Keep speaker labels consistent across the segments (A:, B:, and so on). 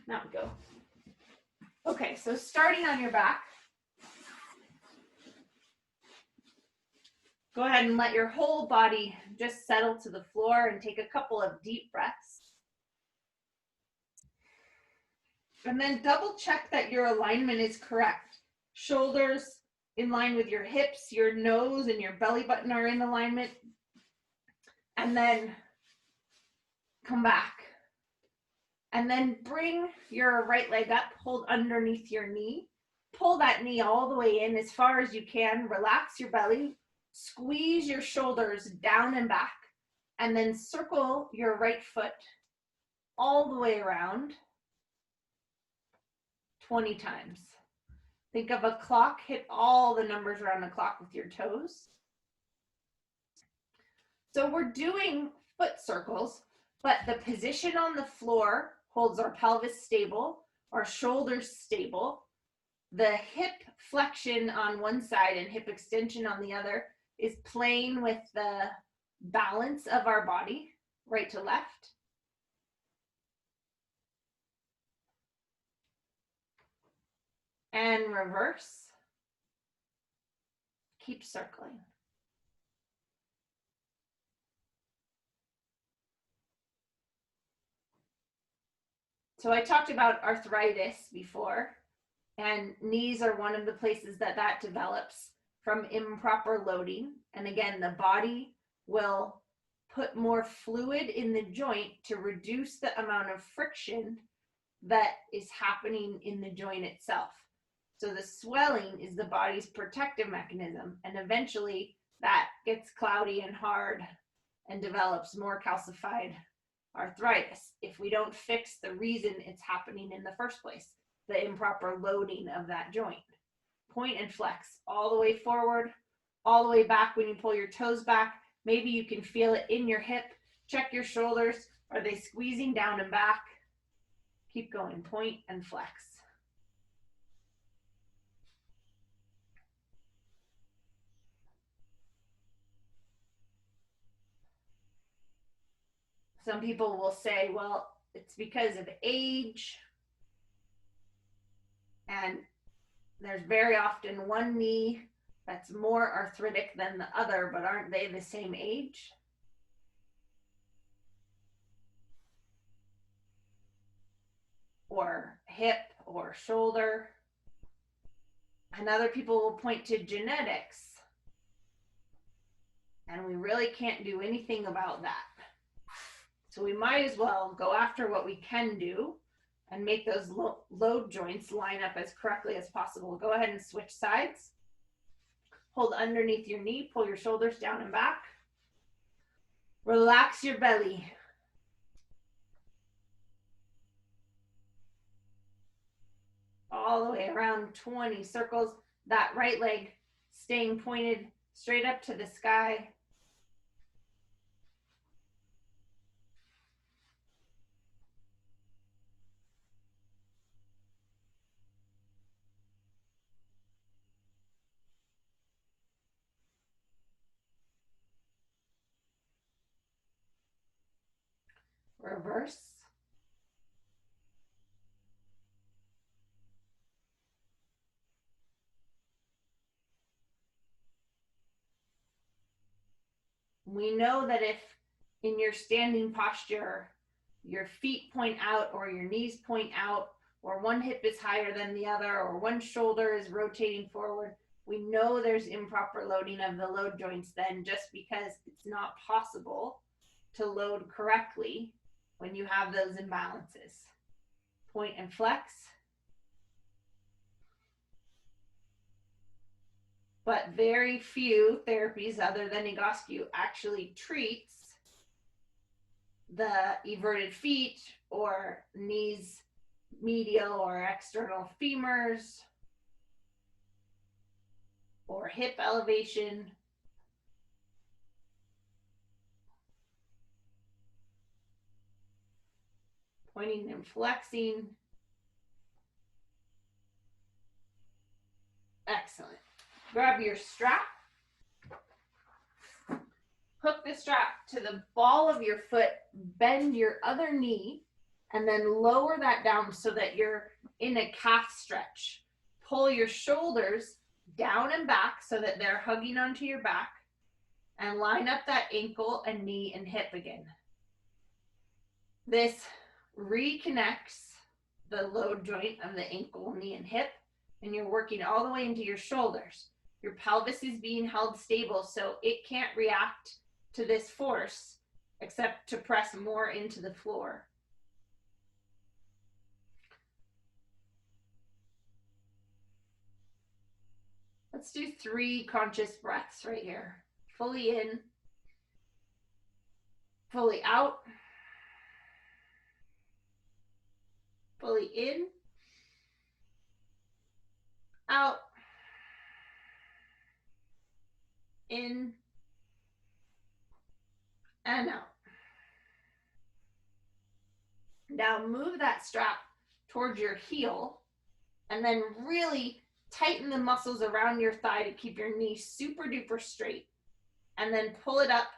A: Now we go. Okay, so starting on your back, go ahead and let your whole body just settle to the floor and take a couple of deep breaths. And then double check that your alignment is correct. Shoulders in line with your hips, your nose and your belly button are in alignment. And then come back. And then bring your right leg up, hold underneath your knee. Pull that knee all the way in as far as you can. Relax your belly. Squeeze your shoulders down and back. And then circle your right foot all the way around 20 times. Think of a clock. Hit all the numbers around the clock with your toes. So we're doing foot circles, but the position on the floor holds our pelvis stable, our shoulders stable. The hip flexion on one side and hip extension on the other is playing with the balance of our body, right to left. And reverse. Keep circling. So I talked about arthritis before, and knees are one of the places that develops from improper loading. And again, the body will put more fluid in the joint to reduce the amount of friction that is happening in the joint itself. So the swelling is the body's protective mechanism, and eventually that gets cloudy and hard and develops more calcified arthritis if we don't fix the reason it's happening in the first place, the improper loading of that joint. Point and flex all the way forward, all the way back. When you pull your toes back, maybe you can feel it in your hip. Check your shoulders. Are they squeezing down and back? Keep going. Point and flex. Some people will say, well, it's because of age, and there's very often one knee that's more arthritic than the other, but aren't they the same age? Or hip or shoulder. And other people will point to genetics, and we really can't do anything about that. So we might as well go after what we can do and make those load joints line up as correctly as possible. Go ahead and switch sides. Hold underneath your knee, pull your shoulders down and back. Relax your belly. All the way around 20 circles. That right leg staying pointed straight up to the sky. Reverse. We know that if in your standing posture, your feet point out or your knees point out, or one hip is higher than the other, or one shoulder is rotating forward, we know there's improper loading of the load joints then, just because it's not possible to load correctly when you have those imbalances. Point and flex. But very few therapies other than Egoscue actually treats the everted feet or knees, medial or external femurs, or hip elevation. Pointing and flexing. Excellent. Grab your strap. Hook the strap to the ball of your foot. Bend your other knee and then lower that down so that you're in a calf stretch. Pull your shoulders down and back so that they're hugging onto your back, and line up that ankle and knee and hip again. This reconnects the load joint of the ankle, knee, and hip, and you're working all the way into your shoulders. Your pelvis is being held stable so it can't react to this force except to press more into the floor. Let's do 3 conscious breaths right here. Fully in, fully out, fully in, out, in, and out. Now move that strap towards your heel and then really tighten the muscles around your thigh to keep your knee super duper straight, and then pull it up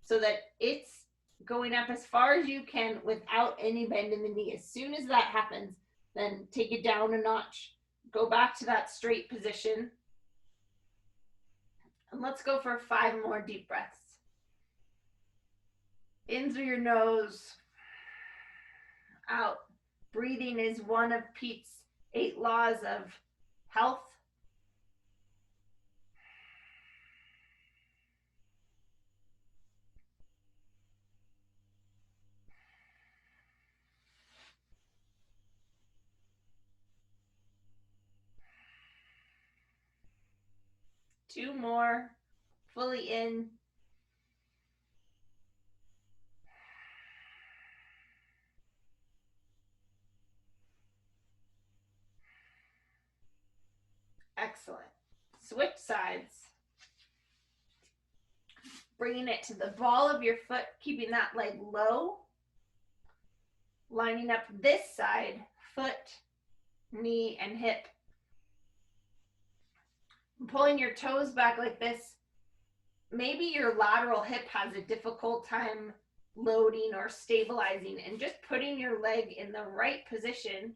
A: so that it's going up as far as you can without any bend in the knee. As soon as that happens, then take it down a notch, go back to that straight position, and let's go for 5 more deep breaths. In through your nose, out. Breathing is one of Pete's 8 laws of health. Two more, fully in. Excellent. Switch sides. Bringing it to the ball of your foot, keeping that leg low. Lining up this side, foot, knee, and hip. Pulling your toes back like this. Maybe your lateral hip has a difficult time loading or stabilizing, and just putting your leg in the right position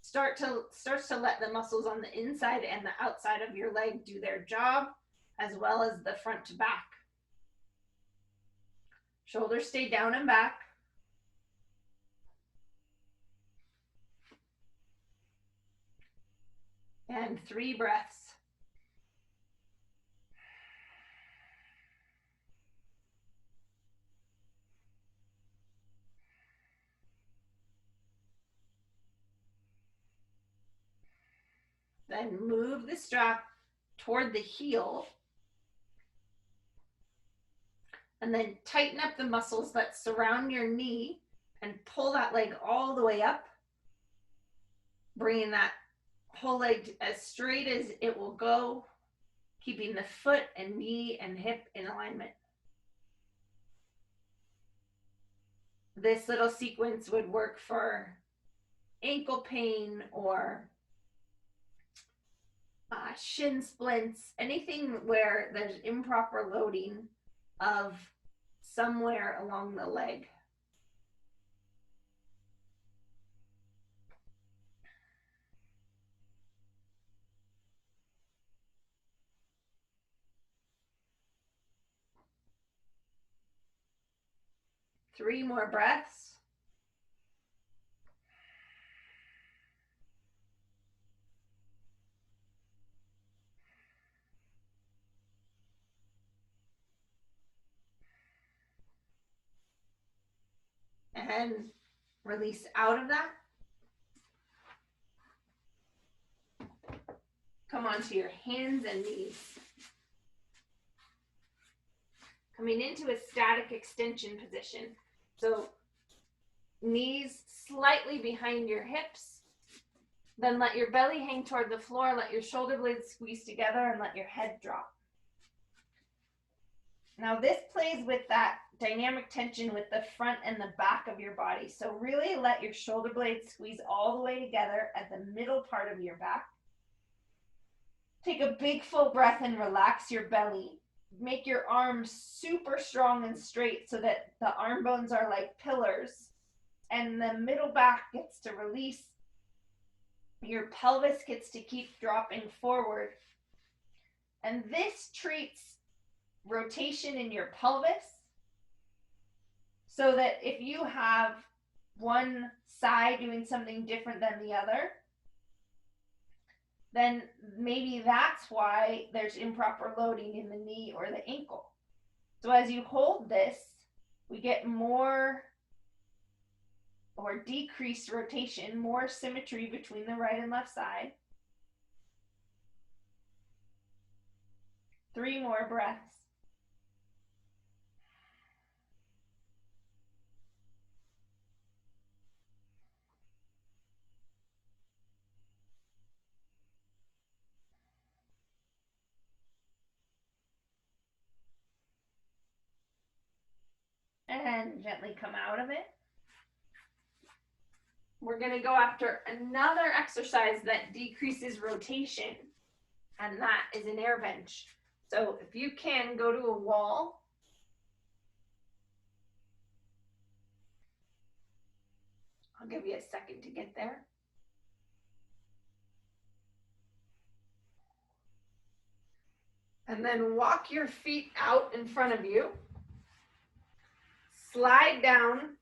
A: starts to let the muscles on the inside and the outside of your leg do their job, as well as the front to back. Shoulders stay down and back. And 3 breaths. Then move the strap toward the heel, and then tighten up the muscles that surround your knee and pull that leg all the way up, bringing that whole leg as straight as it will go, keeping the foot and knee and hip in alignment. This little sequence would work for ankle pain or shin splints, anything where there's improper loading of somewhere along the leg. Three more breaths. And release out of that. Come onto your hands and knees. Coming into a static extension position. So knees slightly behind your hips. Then let your belly hang toward the floor. Let your shoulder blades squeeze together and let your head drop. Now this plays with that dynamic tension with the front and the back of your body. So really let your shoulder blades squeeze all the way together at the middle part of your back. Take a big full breath and relax your belly. Make your arms super strong and straight so that the arm bones are like pillars. and the middle back gets to release. Your pelvis gets to keep dropping forward. And this treats rotation in your pelvis so that if you have one side doing something different than the other, then maybe that's why there's improper loading in the knee or the ankle. So as you hold this, we get more or decreased rotation, more symmetry between the right and left side. 3 more breaths. And gently come out of it. We're going to go after another exercise that decreases rotation, and that is an air bench. So if you can, go to a wall. I'll give you a second to get there. And then walk your feet out in front of you. Slide down,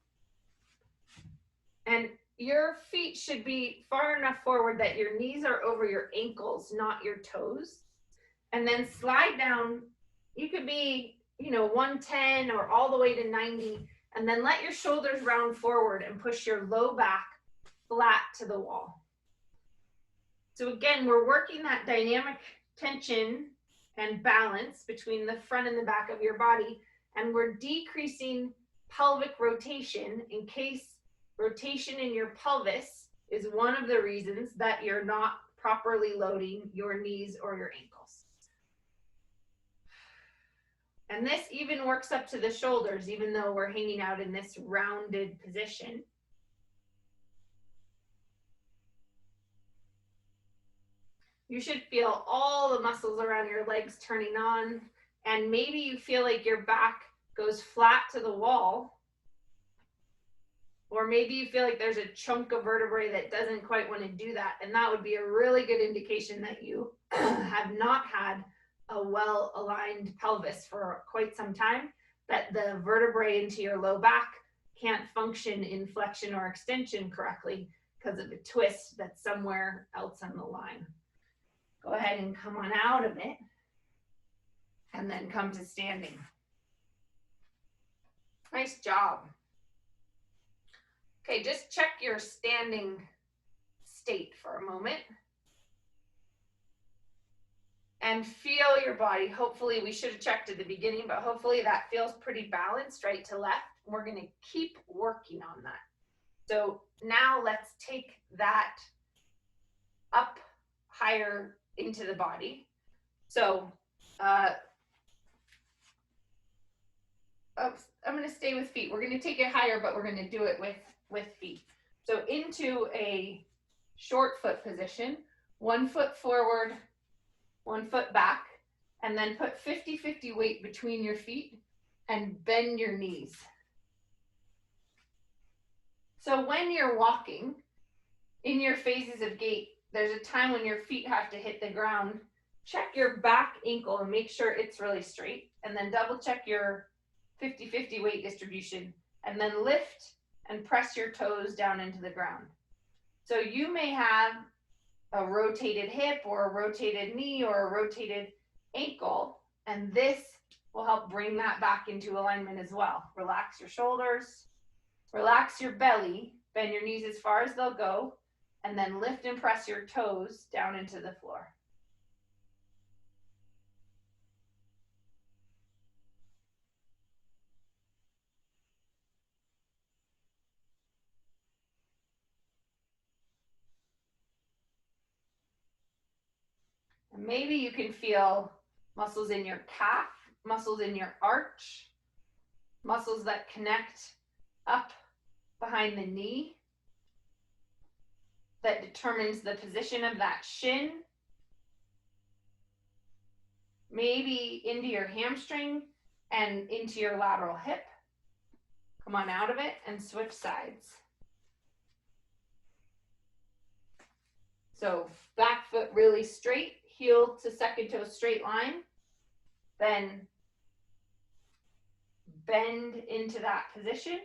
A: and your feet should be far enough forward that your knees are over your ankles, not your toes. And then slide down. You could be, 110 or all the way to 90, and then let your shoulders round forward and push your low back flat to the wall. So again, we're working that dynamic tension and balance between the front and the back of your body, and we're decreasing pelvic rotation in case rotation in your pelvis is one of the reasons that you're not properly loading your knees or your ankles. And this even works up to the shoulders, even though we're hanging out in this rounded position. You should feel all the muscles around your legs turning on, and maybe you feel like your back goes flat to the wall, or maybe you feel like there's a chunk of vertebrae that doesn't quite want to do that, and that would be a really good indication that you have not had a well-aligned pelvis for quite some time, that the vertebrae into your low back can't function in flexion or extension correctly because of a twist that's somewhere else on the line. Go ahead and come on out of it, and then come to standing. Nice job. Okay, just check your standing state for a moment. And feel your body. Hopefully, we should have checked at the beginning, but hopefully that feels pretty balanced right to left. We're going to keep working on that. So now let's take that up higher into the body. So I'm going to stay with feet. We're going to take it higher, but we're going to do it with feet. So into a short foot position, 1 foot forward, 1 foot back, and then put 50-50 weight between your feet and bend your knees. So when you're walking, in your phases of gait, there's a time when your feet have to hit the ground. Check your back ankle and make sure it's really straight, and then double check your 50-50 weight distribution, and then lift and press your toes down into the ground. So you may have a rotated hip or a rotated knee or a rotated ankle, and this will help bring that back into alignment as well. Relax your shoulders, relax your belly, bend your knees as far as they'll go, and then lift and press your toes down into the floor. And maybe you can feel muscles in your calf, muscles in your arch, muscles that connect up behind the knee, that determines the position of that shin. Maybe into your hamstring and into your lateral hip. Come on out of it and switch sides. So back foot really straight, heel to second toe straight line, then bend into that position.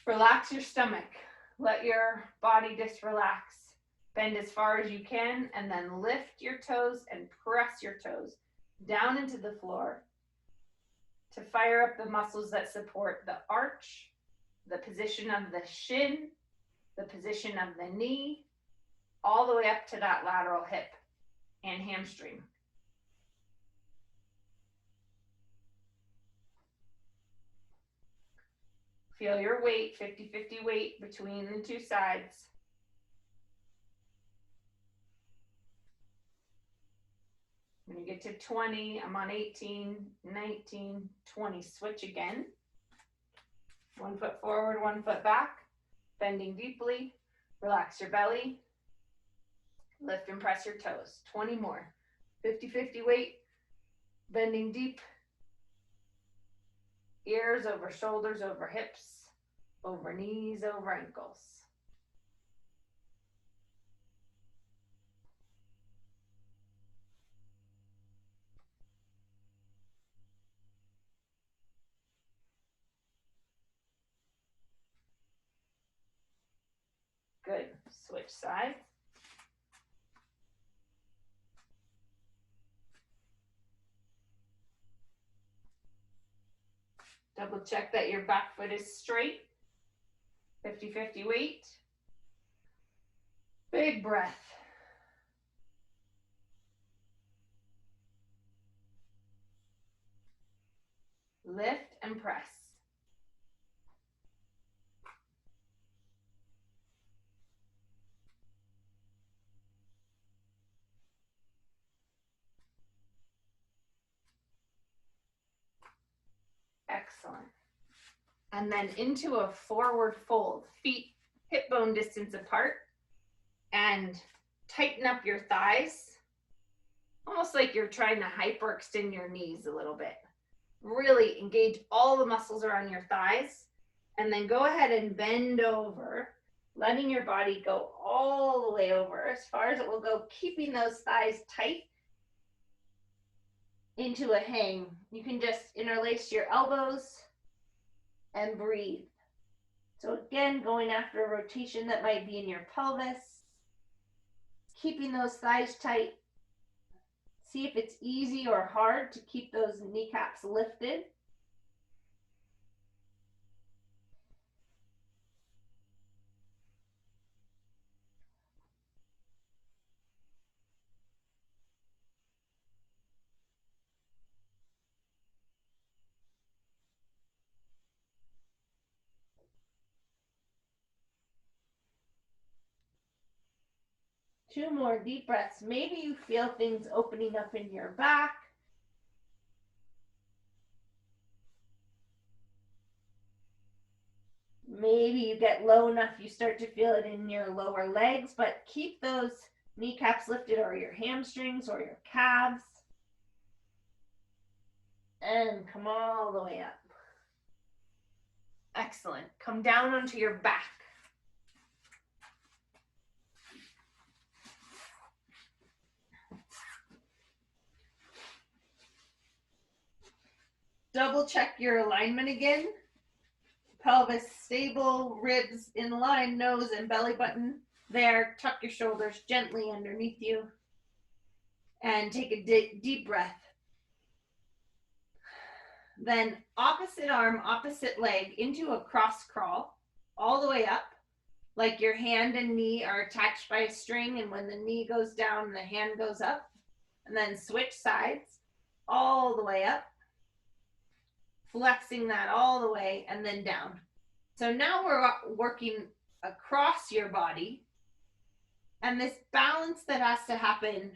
A: Relax your stomach. Let your body just relax. Bend as far as you can, and then lift your toes and press your toes down into the floor to fire up the muscles that support the arch, the position of the shin, the position of the knee, all the way up to that lateral hip and hamstring. Feel your weight, 50-50 weight between the two sides. When you get to 20, I'm on 18, 19, 20. Switch again. 1 foot forward, 1 foot back. Bending deeply. Relax your belly. Lift and press your toes. 20 more. 50-50 weight. Bending deep. Ears over shoulders, over hips, over knees, over ankles. Good. Switch sides. Double check that your back foot is straight. 50-50 weight. Big breath. Lift and press. Excellent. And then into a forward fold. Feet hip bone distance apart. And tighten up your thighs. Almost like you're trying to hyperextend your knees a little bit. Really engage all the muscles around your thighs. And then go ahead and bend over, letting your body go all the way over as far as it will go, keeping those thighs tight into a hang. You can just interlace your elbows and breathe. So again, going after a rotation that might be in your pelvis, keeping those thighs tight. See if it's easy or hard to keep those kneecaps lifted. Two more deep breaths. Maybe you feel things opening up in your back. Maybe you get low enough you start to feel it in your lower legs, but keep those kneecaps lifted, or your hamstrings or your calves. And come all the way up. Excellent. Come down onto your back. Double check your alignment again. Pelvis stable, ribs in line, nose and belly button there. Tuck your shoulders gently underneath you. And take a deep breath. Then opposite arm, opposite leg into a cross crawl all the way up, like your hand and knee are attached by a string, and when the knee goes down, the hand goes up. And then switch sides all the way up, flexing that all the way, and then down. So now we're working across your body, and this balance that has to happen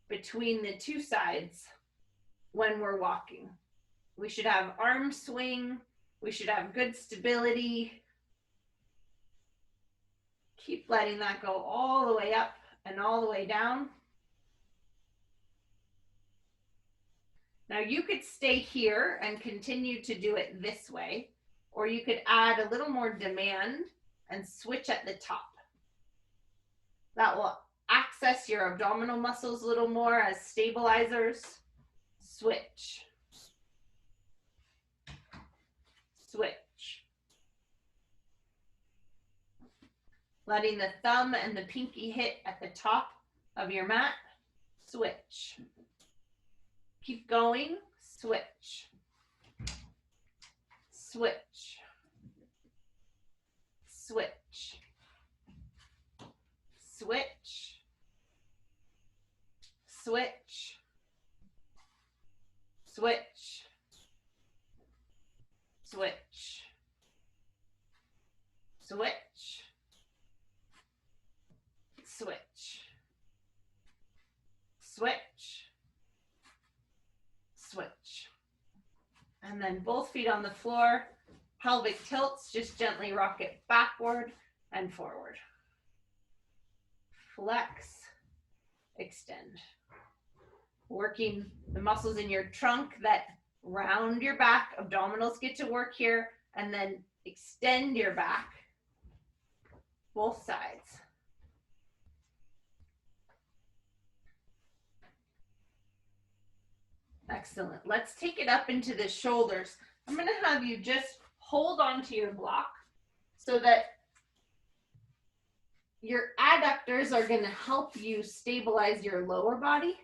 A: between the two sides when we're walking. We should have arm swing. We should have good stability. Keep letting that go all the way up and all the way down. Now you could stay here and continue to do it this way, or you could add a little more demand and switch at the top. that will access your abdominal muscles a little more as stabilizers. Switch. Switch. Letting the thumb and the pinky hit at the top of your mat. Switch. Keep going. Switch. Switch. Switch. Switch. Switch. Switch. Switch. Switch. Switch. Switch. Switch. And then both feet on the floor, pelvic tilts, just gently rock it backward and forward. Flex, extend. Working the muscles in your trunk that round your back, abdominals get to work here, and then extend your back, both sides. Excellent. Let's take it up into the shoulders. I'm going to have you just hold on to your block so that your adductors are going to help you stabilize your lower body.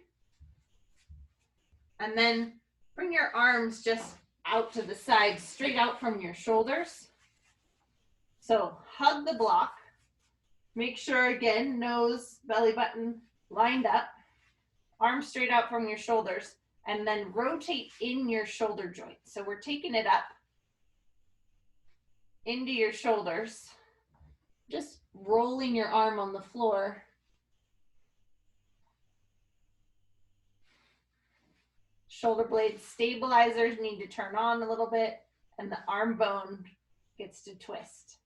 A: And then bring your arms just out to the side, straight out from your shoulders. So hug the block. Make sure, again, nose, belly button lined up. Arms straight out from your shoulders. And then rotate in your shoulder joint. So we're taking it up into your shoulders, just rolling your arm on the floor. Shoulder blade stabilizers need to turn on a little bit, and the arm bone gets to twist.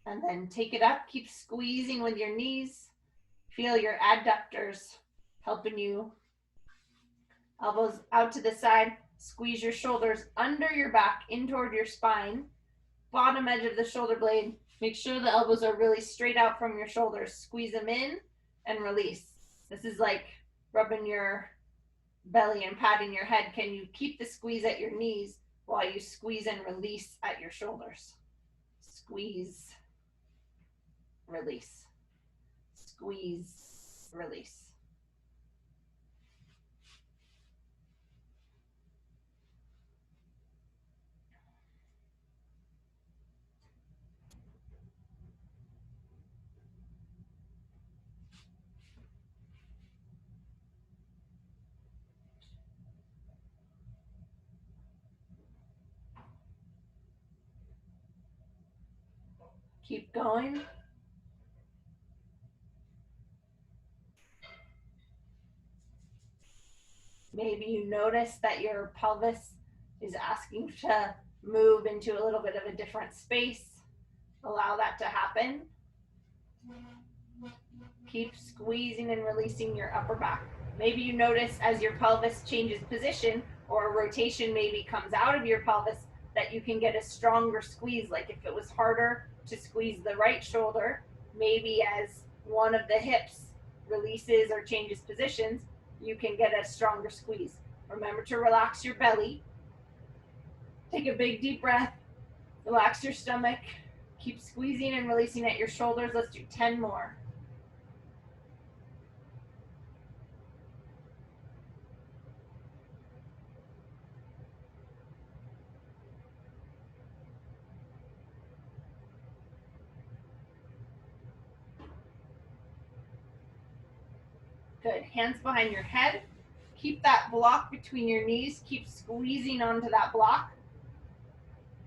A: And then take it up, keep squeezing with your knees. Feel your adductors helping you. Elbows out to the side, squeeze your shoulders under your back, in toward your spine. Bottom edge of the shoulder blade, make sure the elbows are really straight out from your shoulders. Squeeze them in and release. This is like rubbing your belly and patting your head. Can you keep the squeeze at your knees while you squeeze and release at your shoulders? Squeeze. Release. Squeeze, release. Keep going. Maybe you notice that your pelvis is asking to move into a little bit of a different space. Allow that to happen. Keep squeezing and releasing your upper back. Maybe you notice as your pelvis changes position or a rotation maybe comes out of your pelvis that you can get a stronger squeeze. Like if it was harder to squeeze the right shoulder, maybe as one of the hips releases or changes positions, you can get a stronger squeeze. Remember to relax your belly. Take a big deep breath. Relax your stomach. Keep squeezing and releasing at your shoulders. Let's do 10 more. Good. Hands behind your head. Keep that block between your knees. Keep squeezing onto that block.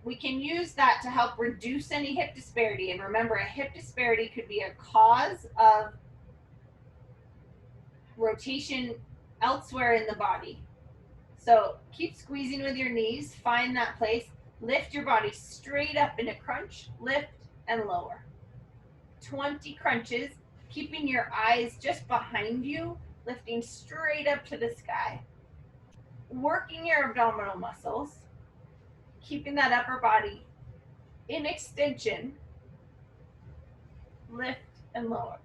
A: We can use that to help reduce any hip disparity. And remember, a hip disparity could be a cause of rotation elsewhere in the body. So keep squeezing with your knees. Find that place. Lift your body straight up in a crunch, lift and lower. 20 crunches, keeping your eyes just behind you, lifting straight up to the sky. Working your abdominal muscles, keeping that upper body in extension, lift and lower.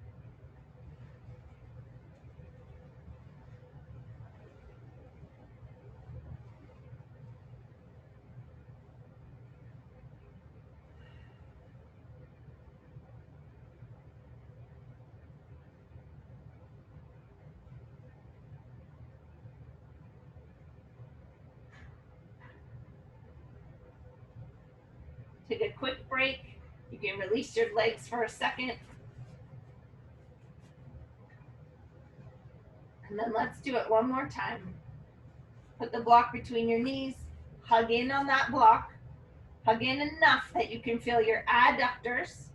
A: Take a quick break. You can release your legs for a second. And then let's do it one more time. Put the block between your knees. Hug in on that block. Hug in enough that you can feel your adductors.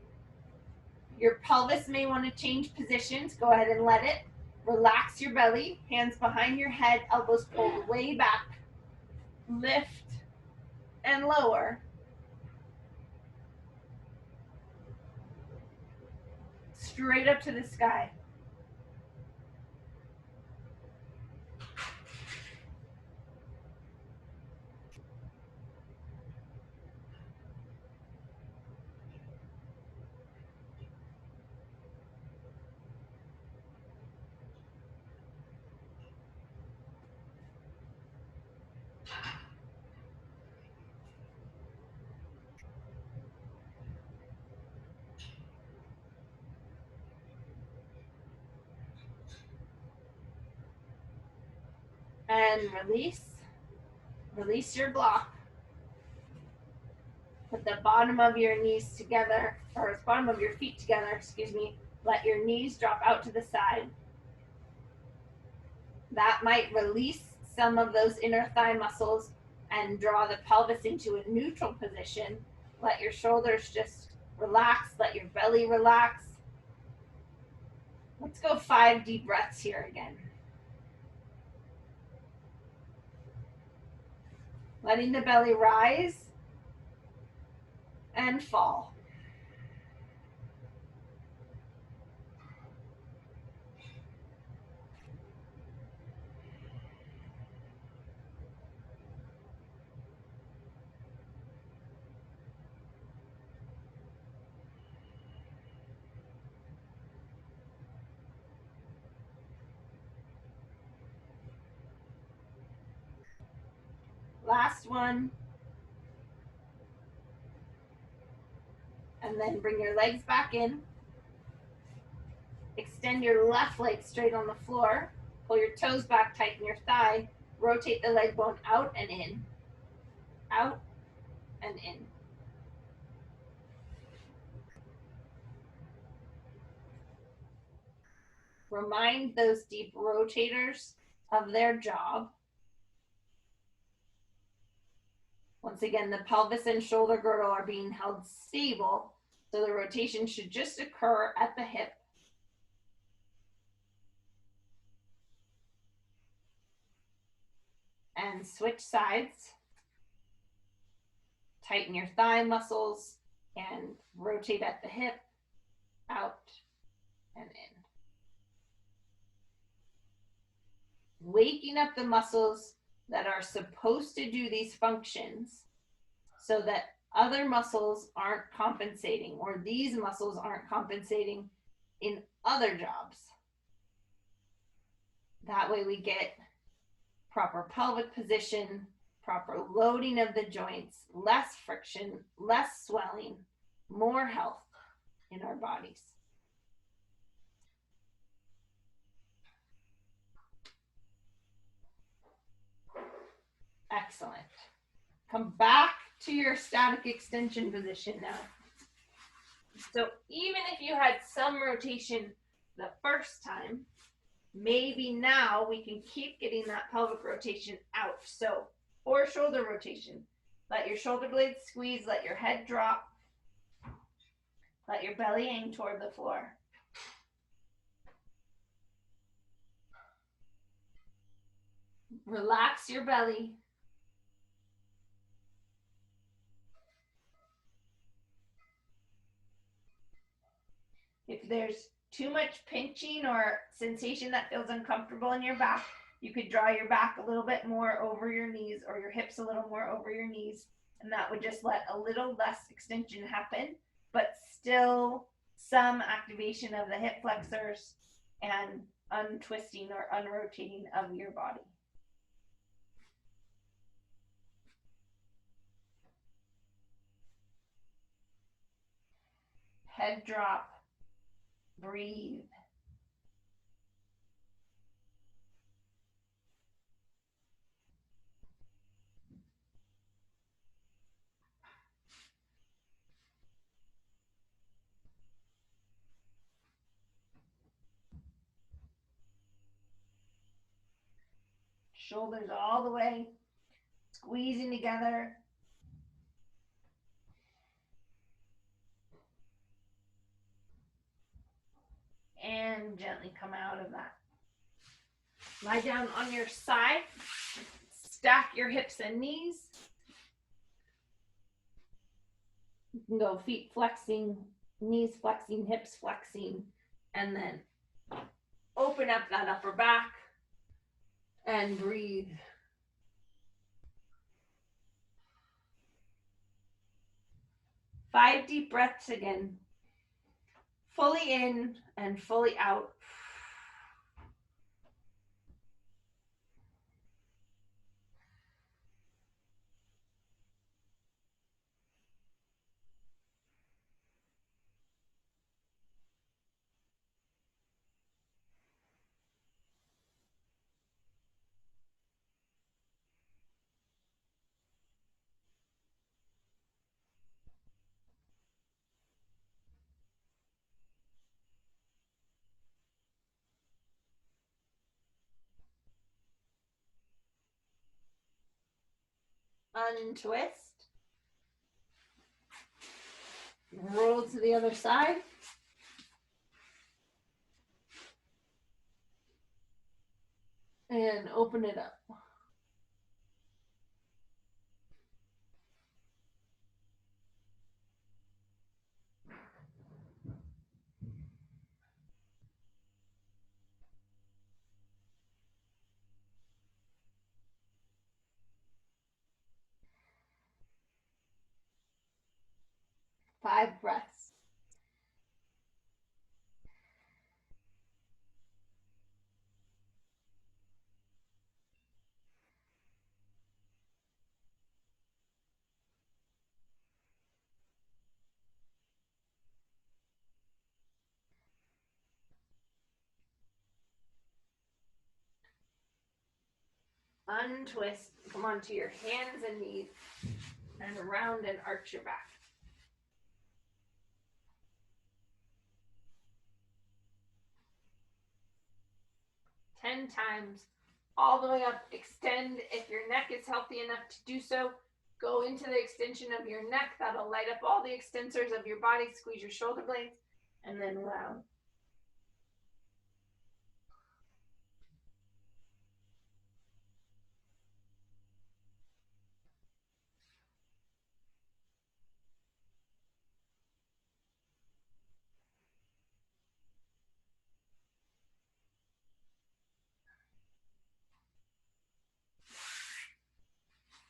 A: Your pelvis may want to change positions. Go ahead and let it. Relax your belly. Hands behind your head. Elbows pulled way back. Lift and lower. Straight up to the sky. And release. Release your block. Put the bottom of your knees together, or bottom of your feet together, excuse me. Let your knees drop out to the side. That might release some of those inner thigh muscles and draw the pelvis into a neutral position. Let your shoulders just relax. Let your belly relax. Let's go 5 deep breaths here again. Letting the belly rise and fall. Last one. And then bring your legs back in. Extend your left leg straight on the floor. Pull your toes back, tighten your thigh. Rotate the leg bone out and in. Out and in. Remind those deep rotators of their job. Once again, the pelvis and shoulder girdle are being held stable, so the rotation should just occur at the hip. And switch sides. Tighten your thigh muscles and rotate at the hip, out and in. Waking up the muscles that are supposed to do these functions so that other muscles aren't compensating, or these muscles aren't compensating in other jobs. That way we get proper pelvic position, proper loading of the joints, less friction, less swelling, more health in our bodies. Excellent. Come back to your static extension position now. So even if you had some rotation the first time, maybe now we can keep getting that pelvic rotation out. So, or shoulder rotation. Let your shoulder blades squeeze, let your head drop, let your belly hang toward the floor. Relax your belly. If there's too much pinching or sensation that feels uncomfortable in your back, you could draw your back a little bit more over your knees or your hips a little more over your knees, and that would just let a little less extension happen, but still some activation of the hip flexors and untwisting or unrotating of your body. Head drop. Breathe. Shoulders all the way, squeezing together. And gently come out of that. Lie down on your side. Stack your hips and knees. You can go feet flexing, knees flexing, hips flexing, and then open up that upper back and breathe. Five deep breaths again. Fully in and fully out. Untwist. Roll to the other side. And open it up. Five breaths. Untwist. Come onto your hands and knees and around and arch your back. 10 times, all the way up. Extend. If your neck is healthy enough to do so, go into the extension of your neck. That'll light up all the extensors of your body. Squeeze your shoulder blades and then round.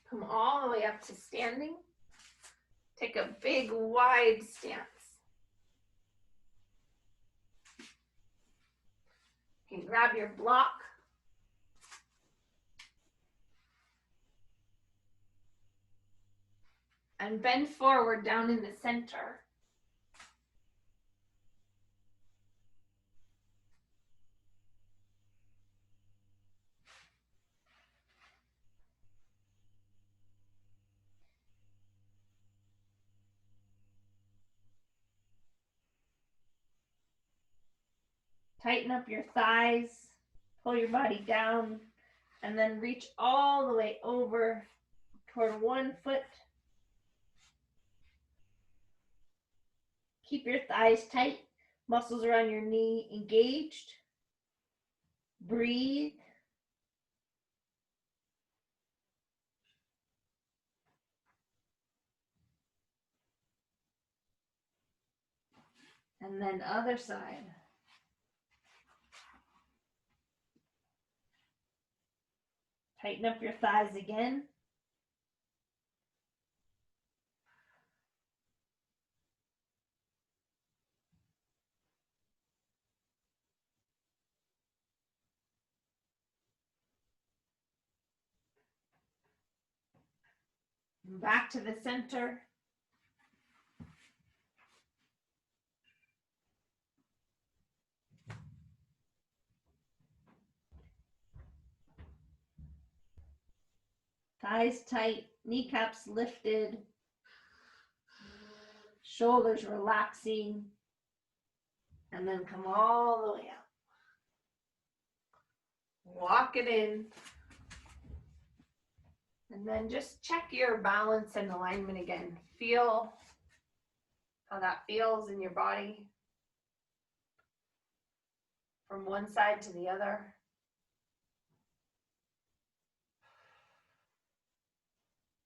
A: Come all the way up to standing. Take a big, wide stance. You can grab your block. And bend forward down in the center. Tighten up your thighs, pull your body down, and then reach all the way over toward one foot. Keep your thighs tight, muscles around your knee engaged. Breathe. And then other side. Tighten up your thighs again. Back to the center. Thighs tight, kneecaps lifted, shoulders relaxing, and then come all the way out. Walk it in. And then just check your balance and alignment again. Feel how that feels in your body from one side to the other.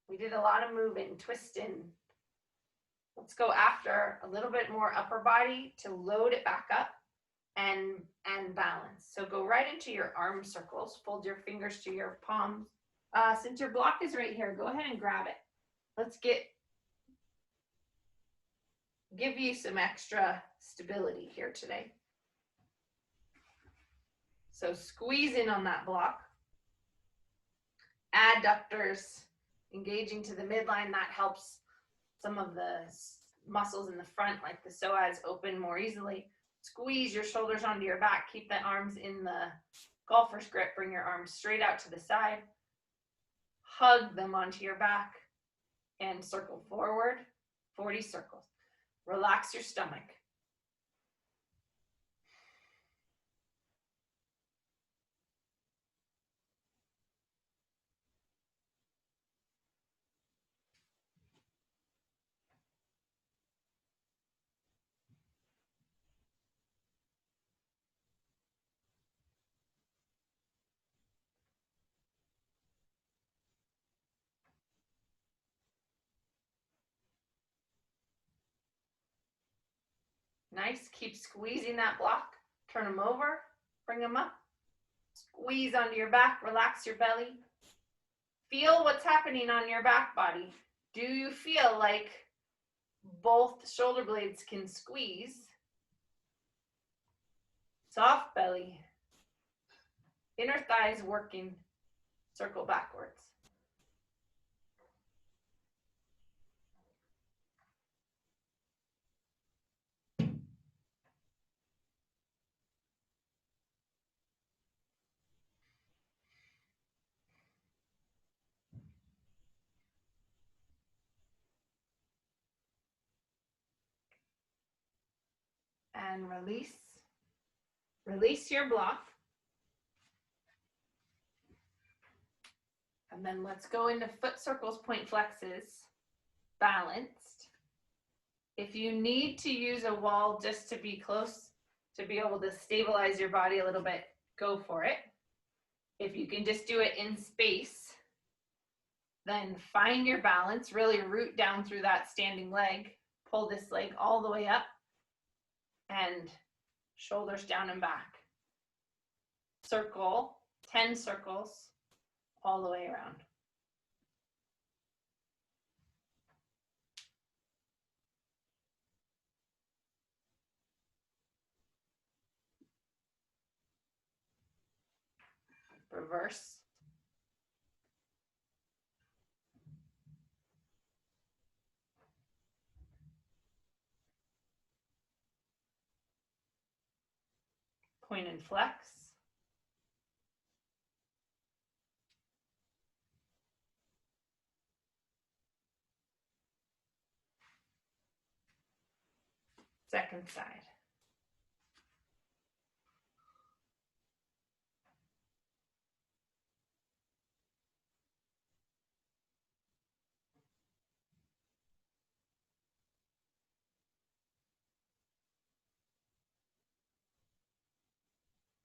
A: We did a lot of moving, twisting. Let's go after a little bit more upper body to load it back up and balance. So go right into your arm circles. Fold your fingers to your palms. Since your block is right here, go ahead and grab it. Let's give you some extra stability here today. So squeeze in on that block. Adductors engaging to the midline, that helps some of the muscles in the front, like the psoas, open more easily. Squeeze your shoulders onto your back. Keep the arms in the golfer's grip. Bring your arms straight out to the side. Hug them onto your back and circle forward, 40 circles. Relax your stomach. Nice. Keep squeezing that block. Turn them over. Bring them up. Squeeze onto your back. Relax your belly. Feel what's happening on your back body. Do you feel like both shoulder blades can squeeze? Soft belly. Inner thighs working. Circle backwards. And release. Release your block. And then let's go into foot circles, point flexes, balanced. If you need to use a wall just to be close, to be able to stabilize your body a little bit, go for it. If you can just do it in space, then find your balance, really root down through that standing leg, pull this leg all the way up, and shoulders down and back. Circle, 10 circles, all the way around. Reverse. Point and flex. Second side.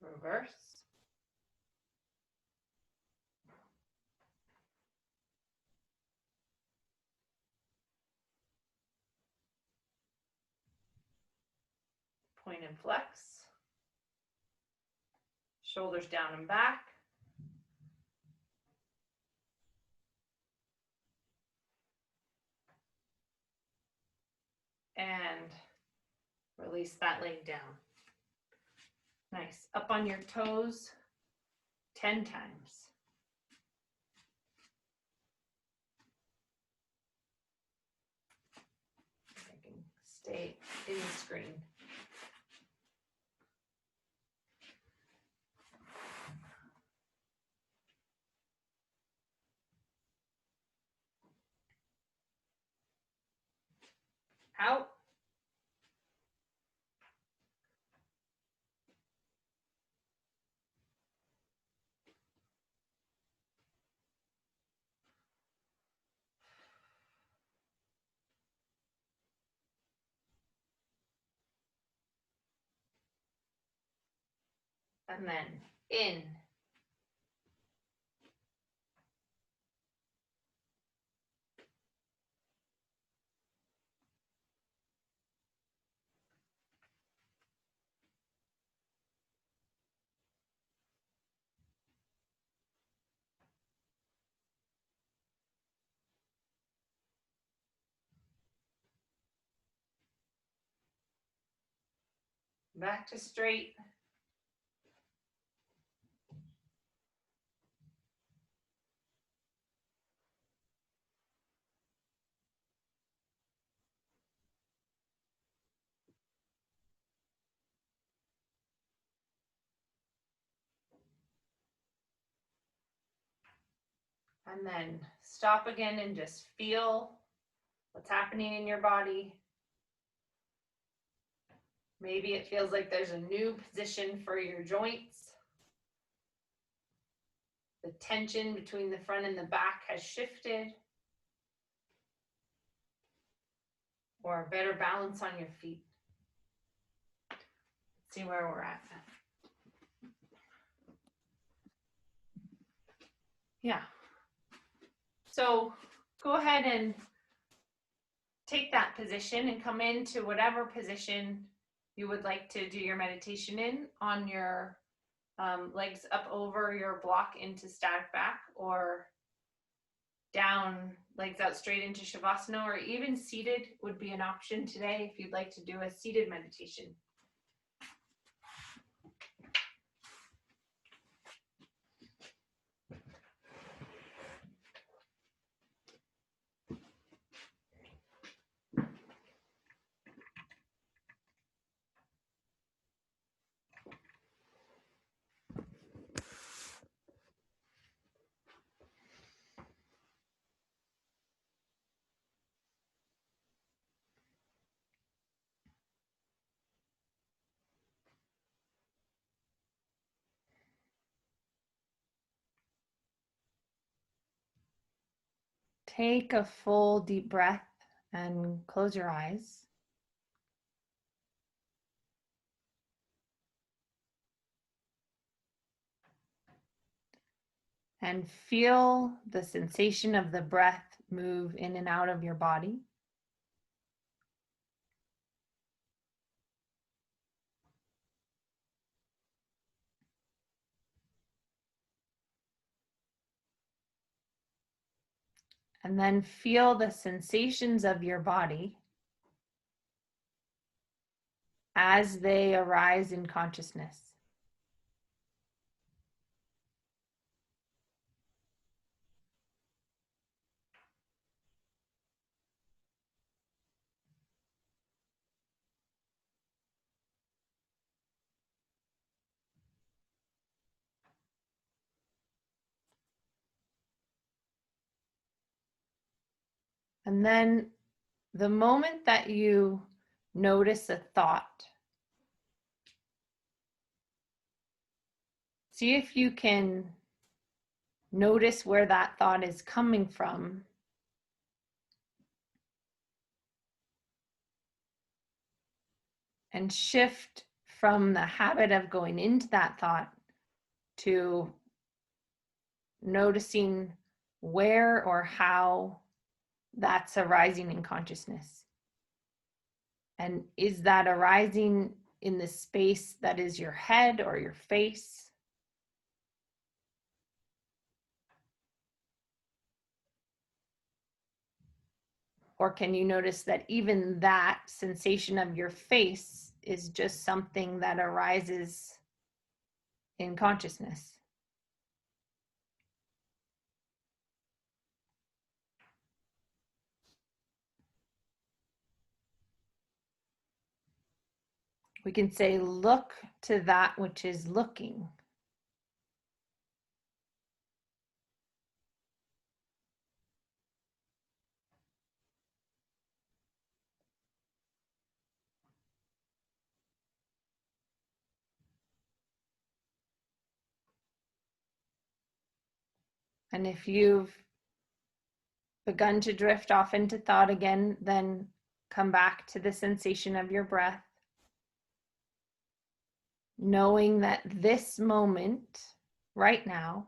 A: Reverse. point and flex. Shoulders down and back. And release that leg down. Nice. Up on your toes 10 times. I can stay in the screen. Out. And then in. Back to straight. And then stop again and just feel what's happening in your body. Maybe it feels like there's a new position for your joints. The tension between the front and the back has shifted. Or a better balance on your feet. Let's see where we're at. Yeah. So go ahead and take that position and come into whatever position you would like to do your meditation in, on your legs up over your block into static back, or down, legs out straight into Shavasana, or even seated would be an option today if you'd like to do a seated meditation. Take a full deep breath and close your eyes. And feel the sensation of the breath move in and out of your body. And then feel the sensations of your body as they arise in consciousness. And then the moment that you notice a thought, see if you can notice where that thought is coming from. And shift from the habit of going into that thought to noticing where or how that's arising in consciousness. And is that arising in the space that is your head or your face. Or can you notice that even that sensation of your face is just something that arises in consciousness? We can say, look to that which is looking. And if you've begun to drift off into thought again, then come back to the sensation of your breath, knowing that this moment right now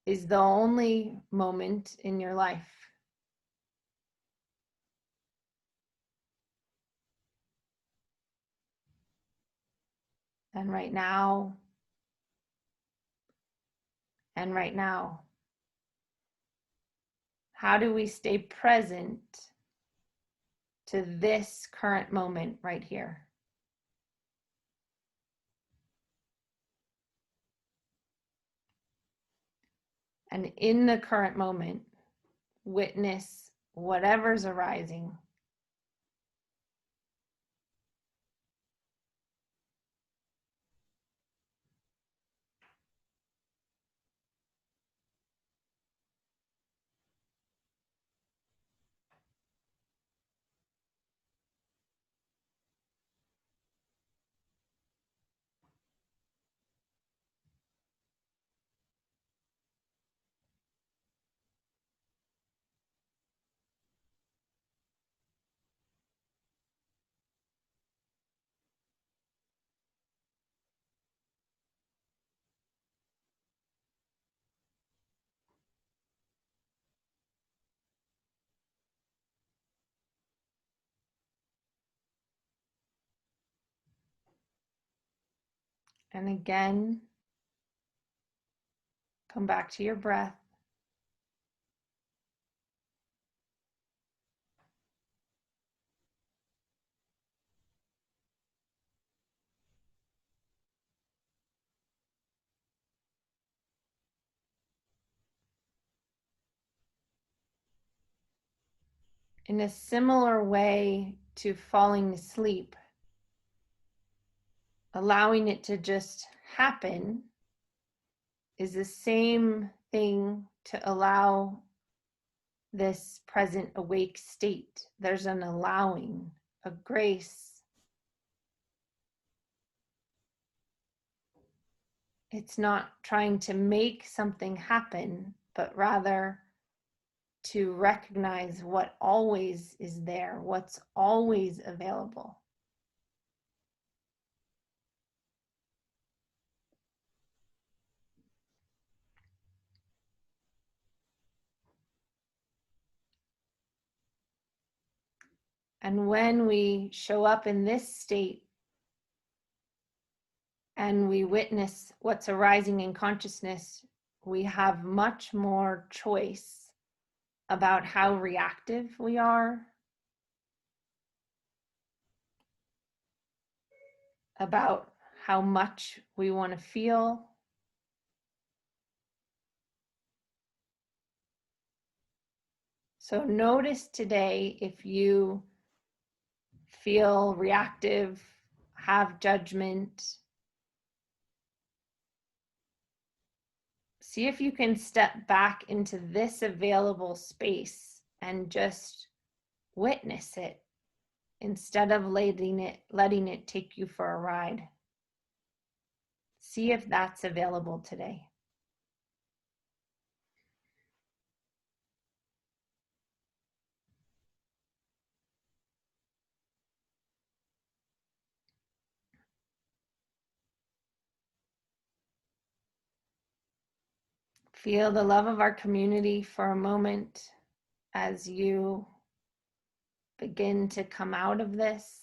A: is the only moment in your life. And right now, and right now, how do we stay present to this current moment right here? And in the current moment, witness whatever's arising. And again, come back to your breath. In a similar way to falling asleep, allowing it to just happen is the same thing to allow this present awake state. There's an allowing, a grace. It's not trying to make something happen, but rather to recognize what always is there, what's always available. And when we show up in this state and we witness what's arising in consciousness, we have much more choice about how reactive we are, about how much we want to feel. So notice today if you feel reactive, have judgment. See if you can step back into this available space and just witness it instead of letting it take you for a ride. See if that's available today. Feel the love of our community for a moment as you begin to come out of this.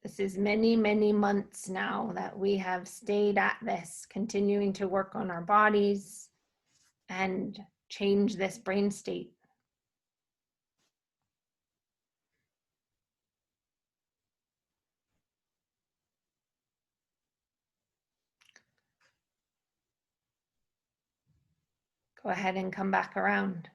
A: This is many, many months now that we have stayed at this, continuing to work on our bodies and change this brain state. Go ahead and come back around.